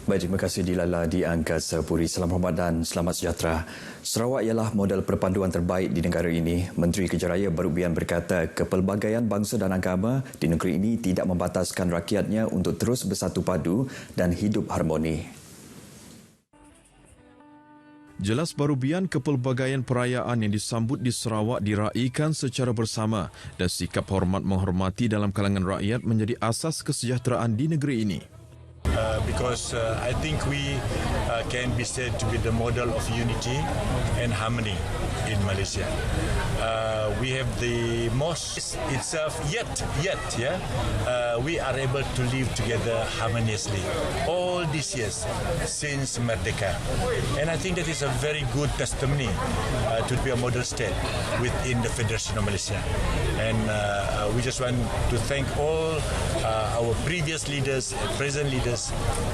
Baik, terima kasih Dilala di Angkasa Puri. Salam hormat dan selamat sejahtera. Sarawak ialah model perpaduan terbaik di negara ini. Menteri Kejaraya Barubian berkata kepelbagaian bangsa dan agama di negeri ini tidak membataskan rakyatnya untuk terus bersatu padu dan hidup harmoni. Jelas Barubian kepelbagaian perayaan yang disambut di Sarawak diraikan secara bersama dan sikap hormat menghormati dalam kalangan rakyat menjadi asas kesejahteraan di negeri ini. Because I think we can be said to be the model of unity and harmony in Malaysia. We have the mosque itself, yet, we are able to live together harmoniously all these years since Merdeka. And I think that is a very good testimony to be a model state within the Federation of Malaysia. And we just want to thank all our previous leaders, present leaders,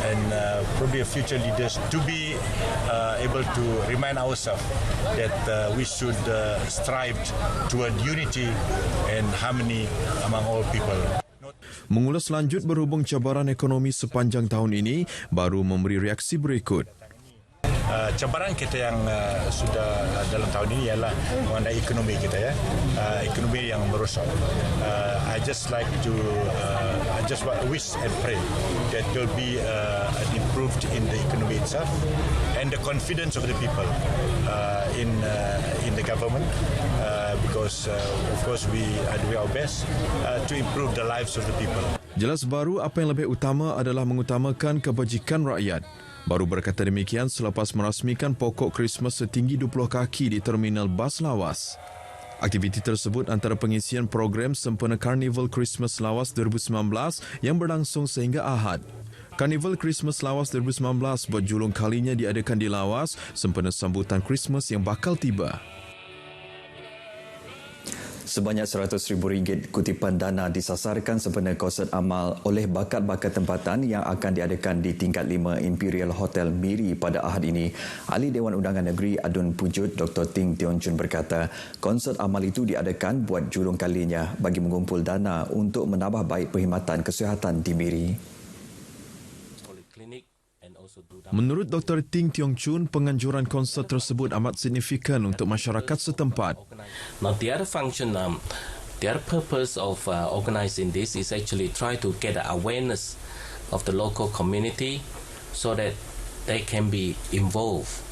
and probably future leaders to be able to remind ourselves that we should strive toward unity and harmony among all people. Mengulas lanjut berhubung cabaran ekonomi sepanjang tahun ini, baru memberi reaksi berikut. Cabaran kita yang sudah dalam tahun ini ialah mengenai ekonomi kita, ya, ekonomi yang merosot. I just like to wish and pray that there will be an improved in the economy itself and the confidence of the people in the government, because of course we are doing our best to improve the lives of the people. Jelas baru apa yang lebih utama adalah mengutamakan kebajikan rakyat. Baru berkata demikian selepas merasmikan pokok Krismas setinggi 20 kaki di Terminal Bas Lawas. Aktiviti tersebut antara pengisian program sempena Carnival Christmas Lawas 2019 yang berlangsung sehingga Ahad. Carnival Christmas Lawas 2019 berjulung kalinya diadakan di Lawas sempena sambutan Christmas yang bakal tiba. Sebanyak RM100,000 kutipan dana disasarkan sempena konsert amal oleh bakat-bakat tempatan yang akan diadakan di tingkat 5 Imperial Hotel Miri pada Ahad ini. Ahli Dewan Undangan Negeri Adun Pujut Dr. Ting Tiong Chun berkata, konsert amal itu diadakan buat julung kalinya bagi mengumpul dana untuk menambah baik perkhidmatan kesihatan di Miri. Menurut Dr. Ting Tiong Chun, penganjuran konsert tersebut amat signifikan untuk masyarakat setempat. Now, the other function, the other purpose of organising this is actually try to get awareness of the local community so that they can be involved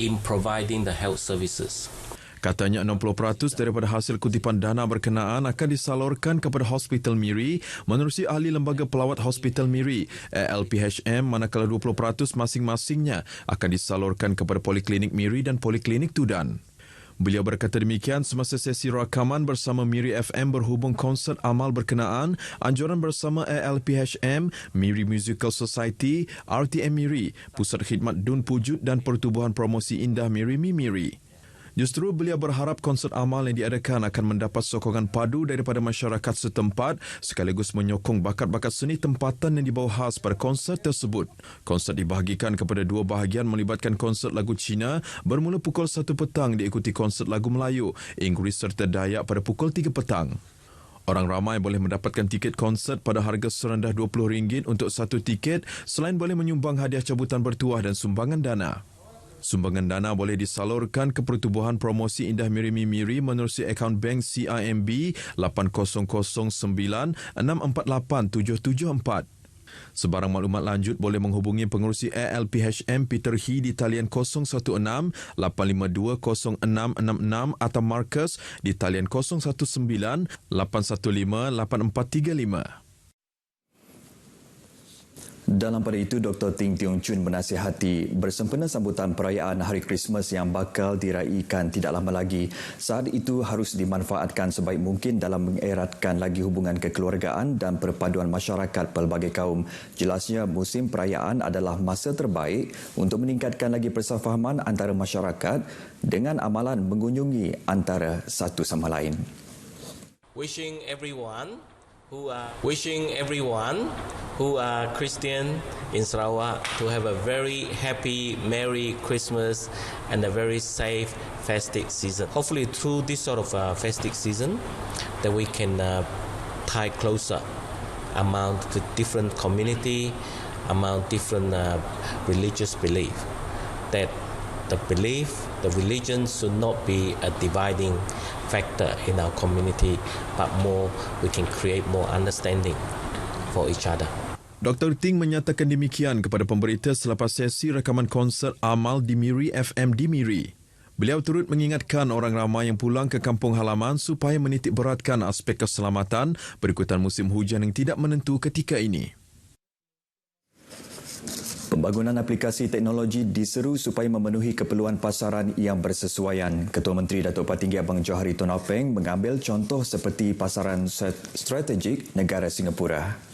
in providing the health services. Katanya 60% daripada hasil kutipan dana berkenaan akan disalurkan kepada Hospital Miri menerusi ahli Lembaga Pelawat Hospital Miri, ALPHM, manakala 20% masing-masingnya akan disalurkan kepada Poliklinik Miri dan Poliklinik Tudan. Beliau berkata demikian semasa sesi rakaman bersama Miri FM berhubung konsert amal berkenaan, anjuran bersama ALPHM, Miri Musical Society, RTM Miri, Pusat Khidmat Dun Pujut dan Pertubuhan Promosi Indah Miri Mimiri. Justru beliau berharap konsert amal yang diadakan akan mendapat sokongan padu daripada masyarakat setempat sekaligus menyokong bakat-bakat seni tempatan yang dibawa khas pada konsert tersebut. Konsert dibahagikan kepada dua bahagian melibatkan konsert lagu Cina bermula pukul 1 petang diikuti konsert lagu Melayu, Inggeris serta Dayak pada pukul 3 petang. Orang ramai boleh mendapatkan tiket konsert pada harga serendah RM20 untuk satu tiket selain boleh menyumbang hadiah cabutan bertuah dan sumbangan dana. Sumbangan dana boleh disalurkan ke Pertubuhan Promosi Indah Miri Mimiri menerusi akaun bank CIMB 8009648774. Sebarang maklumat lanjut boleh menghubungi pengerusi ALPHM Peter He di talian 016-852-0666 atau Marcus di talian 019-815-8435. Dalam pada itu, Dr. Ting Tiong Chun menasihati bersempena sambutan perayaan Hari Krismas yang bakal diraikan tidak lama lagi. Saat itu harus dimanfaatkan sebaik mungkin dalam mengeratkan lagi hubungan kekeluargaan dan perpaduan masyarakat pelbagai kaum. Jelasnya, musim perayaan adalah masa terbaik untuk meningkatkan lagi persefahaman antara masyarakat dengan amalan mengunjungi antara satu sama lain. Wishing everyone who are Christian in Sarawak to have a very happy, Merry Christmas and a very safe festive season. Hopefully through this sort of festive season that we can tie closer among the different community, among different religious belief. That the religion should not be a dividing factor in our community, but more we can create more understanding for each other. Dr. Ting menyatakan demikian kepada pemberita selepas sesi rakaman konsert amal di Miri FM di Miri. Beliau turut mengingatkan orang ramai yang pulang ke kampung halaman supaya menitik beratkan aspek keselamatan berikutan musim hujan yang tidak menentu ketika ini. Pembangunan aplikasi teknologi diseru supaya memenuhi keperluan pasaran yang bersesuaian. Ketua Menteri Datuk Patinggi Abang Johari Tun Aw Peng mengambil contoh seperti pasaran strategik negara Singapura.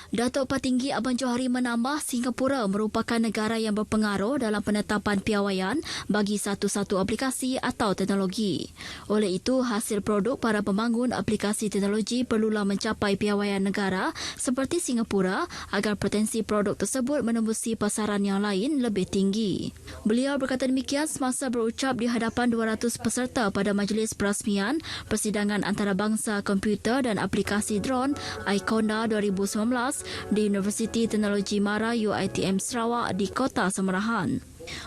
Datuk Patinggi Abang Johari menambah Singapura merupakan negara yang berpengaruh dalam penetapan piawaian bagi satu-satu aplikasi atau teknologi. Oleh itu, hasil produk para pembangun aplikasi teknologi perlulah mencapai piawaian negara seperti Singapura agar potensi produk tersebut menembusi pasaran yang lain lebih tinggi. Beliau berkata demikian semasa berucap di hadapan 200 peserta pada majlis perasmian Persidangan Antarabangsa Komputer dan Aplikasi Drone ICONDA 2019 di Universiti Teknologi Mara UiTM Sarawak di Kota Semerahan.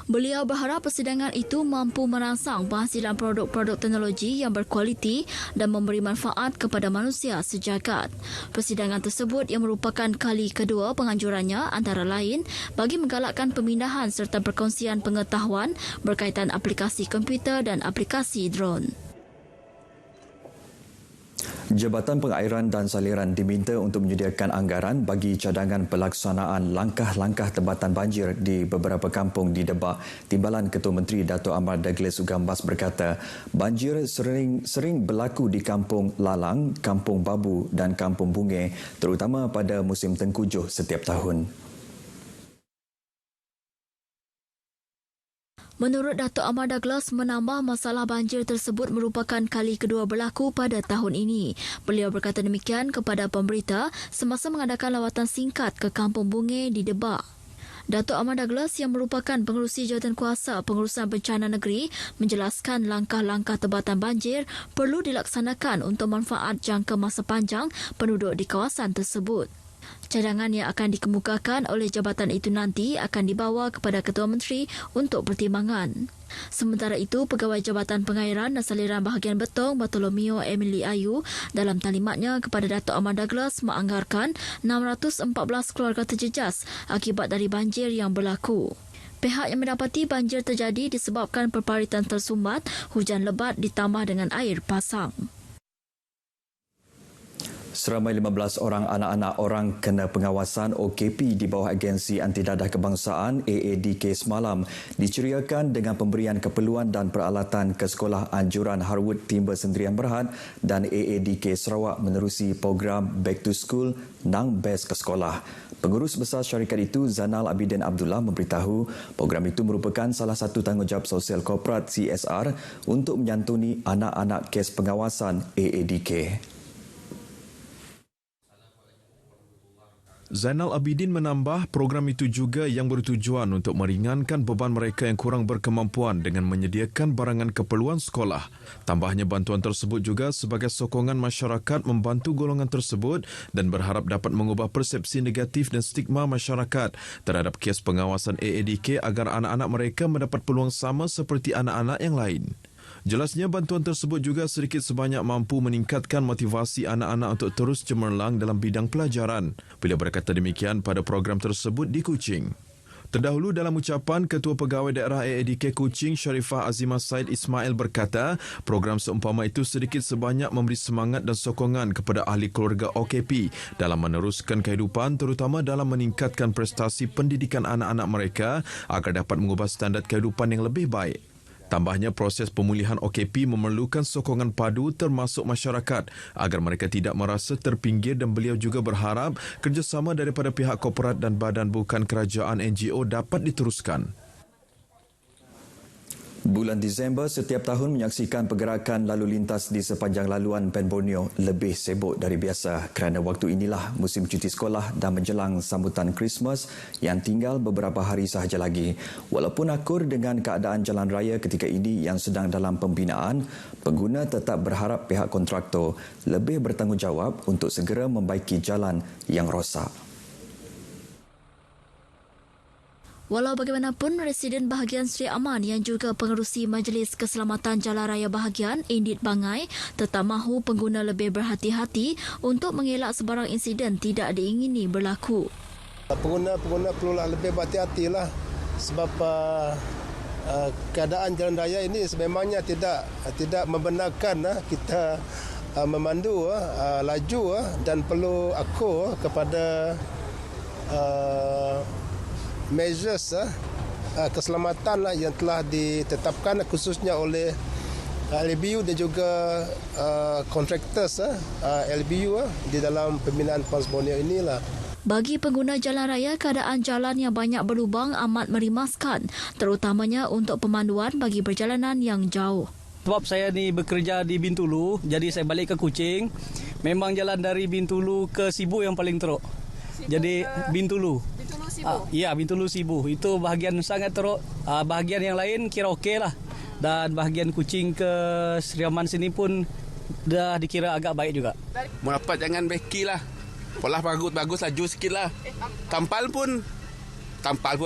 Beliau berharap persidangan itu mampu merangsang penghasilan produk-produk teknologi yang berkualiti dan memberi manfaat kepada manusia sejagat. Persidangan tersebut yang merupakan kali kedua penganjurannya antara lain bagi menggalakkan pemindahan serta perkongsian pengetahuan berkaitan aplikasi komputer dan aplikasi drone. Jabatan Pengairan dan Saliran diminta untuk menyediakan anggaran bagi cadangan pelaksanaan langkah-langkah tebatan banjir di beberapa kampung di Debak. Timbalan Ketua Menteri Dato' Amar Douglas Ugambas berkata, banjir sering berlaku di Kampung Lalang, Kampung Babu dan Kampung Bunge, terutama pada musim tengkujuh setiap tahun. Menurut Dato' Amar Douglas, menambah masalah banjir tersebut merupakan kali kedua berlaku pada tahun ini. Beliau berkata demikian kepada pemberita semasa mengadakan lawatan singkat ke Kampung Bunge di Debak. Dato' Amar Douglas yang merupakan pengerusi Jawatankuasa Pengurusan Bencana Negeri menjelaskan langkah-langkah tebatan banjir perlu dilaksanakan untuk manfaat jangka masa panjang penduduk di kawasan tersebut. Cadangan yang akan dikemukakan oleh jabatan itu nanti akan dibawa kepada Ketua Menteri untuk pertimbangan. Sementara itu, Pegawai Jabatan Pengairan dan Saliran Bahagian Betong Bartolomeo Emily Ayu dalam talimatnya kepada Dato' Amar Douglas menganggarkan 614 keluarga terjejas akibat dari banjir yang berlaku. Pihak yang mendapati banjir terjadi disebabkan perparitan tersumbat, hujan lebat ditambah dengan air pasang. Seramai 15 orang anak-anak orang kena pengawasan OKP di bawah Agensi Antidadah Kebangsaan AADK semalam diceriakan dengan pemberian keperluan dan peralatan ke Sekolah Anjuran Harwood Timber Sendirian Berhad dan AADK Sarawak menerusi program Back to School Nang Best ke Sekolah. Pengurus besar syarikat itu, Zainal Abidin Abdullah, memberitahu program itu merupakan salah satu tanggungjawab sosial korporat CSR untuk menyantuni anak-anak kes pengawasan AADK. Zainal Abidin menambah program itu juga yang bertujuan untuk meringankan beban mereka yang kurang berkemampuan dengan menyediakan barangan keperluan sekolah. Tambahnya, bantuan tersebut juga sebagai sokongan masyarakat membantu golongan tersebut dan berharap dapat mengubah persepsi negatif dan stigma masyarakat terhadap kes pengawasan AADK agar anak-anak mereka mendapat peluang sama seperti anak-anak yang lain. Jelasnya, bantuan tersebut juga sedikit sebanyak mampu meningkatkan motivasi anak-anak untuk terus cemerlang dalam bidang pelajaran. Beliau berkata demikian pada program tersebut di Kuching. Terdahulu dalam ucapan, Ketua Pegawai Daerah AADK Kuching Sharifah Azimah Said Ismail berkata, program seumpama itu sedikit sebanyak memberi semangat dan sokongan kepada ahli keluarga OKP dalam meneruskan kehidupan, terutama dalam meningkatkan prestasi pendidikan anak-anak mereka agar dapat mengubah standard kehidupan yang lebih baik. Tambahnya, proses pemulihan OKP memerlukan sokongan padu termasuk masyarakat agar mereka tidak merasa terpinggir dan beliau juga berharap kerjasama daripada pihak korporat dan badan bukan kerajaan NGO dapat diteruskan. Bulan Disember setiap tahun menyaksikan pergerakan lalu lintas di sepanjang laluan Pen Borneo lebih sibuk dari biasa kerana waktu inilah musim cuti sekolah dan menjelang sambutan Christmas yang tinggal beberapa hari sahaja lagi. Walaupun akur dengan keadaan jalan raya ketika ini yang sedang dalam pembinaan, pengguna tetap berharap pihak kontraktor lebih bertanggungjawab untuk segera membaiki jalan yang rosak. Walau bagaimanapun, Residen Bahagian Sri Aman yang juga pengerusi Majlis Keselamatan Jalan Raya Bahagian, Indit Bangai, tetap mahu pengguna lebih berhati-hati untuk mengelak sebarang insiden tidak diingini berlaku. Pengguna perlulah lebih berhati-hati lah sebab keadaan jalan raya ini sememangnya tidak membenarkan kita memandu laju dan perlu akur kepada measures keselamatan yang telah ditetapkan khususnya oleh LBU dan juga contractors LBU di dalam pembinaan POS Borneo inilah. Bagi pengguna jalan raya, keadaan jalan yang banyak berlubang amat merimaskan, terutamanya untuk pemanduan bagi perjalanan yang jauh. Sebab saya ni bekerja di Bintulu, jadi saya balik ke Kuching. Memang jalan dari Bintulu ke Sibu yang paling teruk. Jadi Bintulu. Bintulu Sibu? Ya, Bintulu Sibu. Itu bahagian sangat teruk. Bahagian yang lain kira okey lah. Dan bahagian Kuching ke Sri Aman sini pun dah dikira agak baik juga. Mau dapat jangan beki lah. Pola bagus laju sikit lah. Tampal pun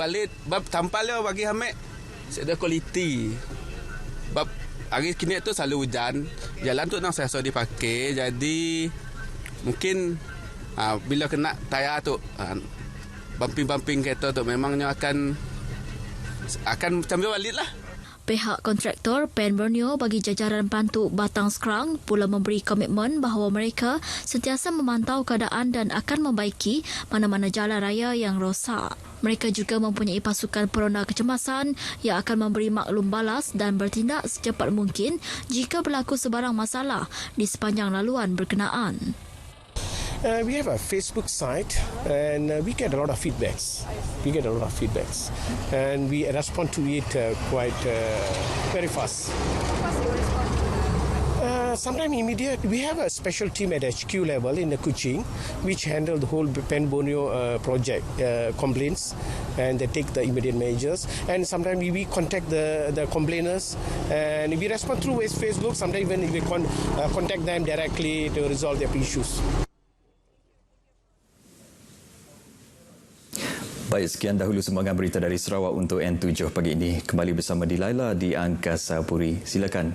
alit. Bab tampal dia bagi Hamid ada kualiti. Bab hari kini tu selalu hujan. Jalan tu nak saya dipakai. Jadi mungkin bila kena tayar tu bumping kereta tu memangnya akan sambil balik lah. Pihak kontraktor Pen Borneo bagi jajaran Pantuk Batang Sekerang pula memberi komitmen bahawa mereka sentiasa memantau keadaan dan akan membaiki mana-mana jalan raya yang rosak. Mereka juga mempunyai pasukan peronda kecemasan yang akan memberi maklum balas dan bertindak secepat mungkin jika berlaku sebarang masalah di sepanjang laluan berkenaan. We have a Facebook site and we get a lot of feedbacks. And we respond to it quite very fast. Sometimes immediate. We have a special team at HQ level in the Kuching which handle the whole Pen Borneo project complaints, and they take the immediate measures. And sometimes we contact the complainers and we respond through Facebook. Sometimes even we contact them directly to resolve their issues. Baik, sekian dahulu sumbangan berita dari Sarawak untuk N7 pagi ini. Kembali bersama Dilaila di Angkasa Puri. Silakan.